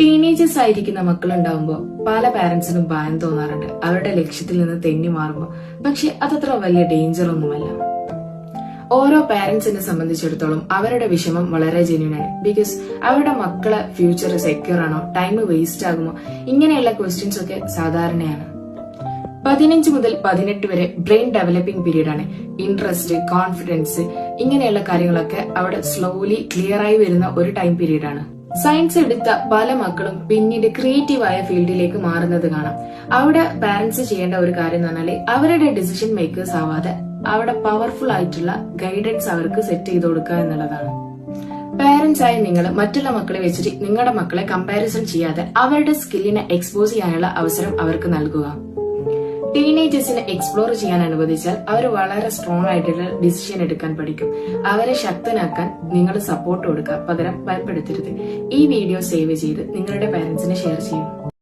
Teenagers ആയിരിക്കുന്ന മക്കളുണ്ടാവുമ്പോൾ പല പാരന്റ്സിനും ഭയം തോന്നാറുണ്ട് അവരുടെ ലക്ഷ്യത്തിൽ നിന്ന് തെന്നി മാറുമ്പോൾ. പക്ഷെ അതത്ര വലിയ ഡേഞ്ചർ ഒന്നുമല്ല. ഓരോ പാരന്റ്സിനെ സംബന്ധിച്ചിടത്തോളം അവരുടെ വിഷമം വളരെ ജെന്യൂൻ ആണ്. ബിക്കോസ് അവരുടെ മക്കളെ ഫ്യൂച്ചർ സെക്യൂർ ആണോ, ടൈം വേസ്റ്റ് ആകുമോ, ഇങ്ങനെയുള്ള ക്വസ്റ്റ്യൻസ് ഒക്കെ സാധാരണയാണ്. 15 മുതൽ 18 വരെ ബ്രെയിൻ ഡെവലപ്പിംഗ് പീരീഡ് ആണ്. ഇൻട്രസ്റ്റ്, കോൺഫിഡൻസ് ഇങ്ങനെയുള്ള കാര്യങ്ങളൊക്കെ അവിടെ സ്ലോലി ക്ലിയർ ആയി വരുന്ന ഒരു ടൈം പീരീഡ് ആണ്. സയൻസ് എടുത്ത പല മക്കളും പിന്നീട് ക്രിയേറ്റീവായ ഫീൽഡിലേക്ക് മാറുന്നത് കാണാം. അവിടെ പാരന്റ്സ് ചെയ്യേണ്ട ഒരു കാര്യം എന്ന് പറഞ്ഞാൽ അവരുടെ ഡിസിഷൻ മേക്കേഴ്സ് ആവാതെ അവിടെ പവർഫുൾ ആയിട്ടുള്ള ഗൈഡൻസ് അവർക്ക് സെറ്റ് ചെയ്ത് കൊടുക്കുക എന്നുള്ളതാണ്. പാരന്റ്സ് ആയി നിങ്ങൾ മറ്റുള്ള മക്കളെ വെച്ചിട്ട് നിങ്ങളുടെ മക്കളെ കമ്പാരിസൺ ചെയ്യാതെ അവരുടെ സ്കില്ലിനെ എക്സ്പോസ് ചെയ്യാനുള്ള അവസരം അവർക്ക് നൽകുക. ടീനേജേഴ്സിനെ എക്സ്പ്ലോർ ചെയ്യാൻ അനുവദിച്ചാൽ അവർ വളരെ സ്ട്രോങ് ആയിട്ടുള്ള ഡിസിഷൻ എടുക്കാൻ പഠിക്കും. അവരെ ശക്തനാക്കാൻ നിങ്ങൾ സപ്പോർട്ട് കൊടുക്കുക, പകരം ഭയപ്പെടുത്തരുത്. ഈ വീഡിയോ സേവ് ചെയ്ത് നിങ്ങളുടെ പാരന്റ്സിന് ഷെയർ ചെയ്യും.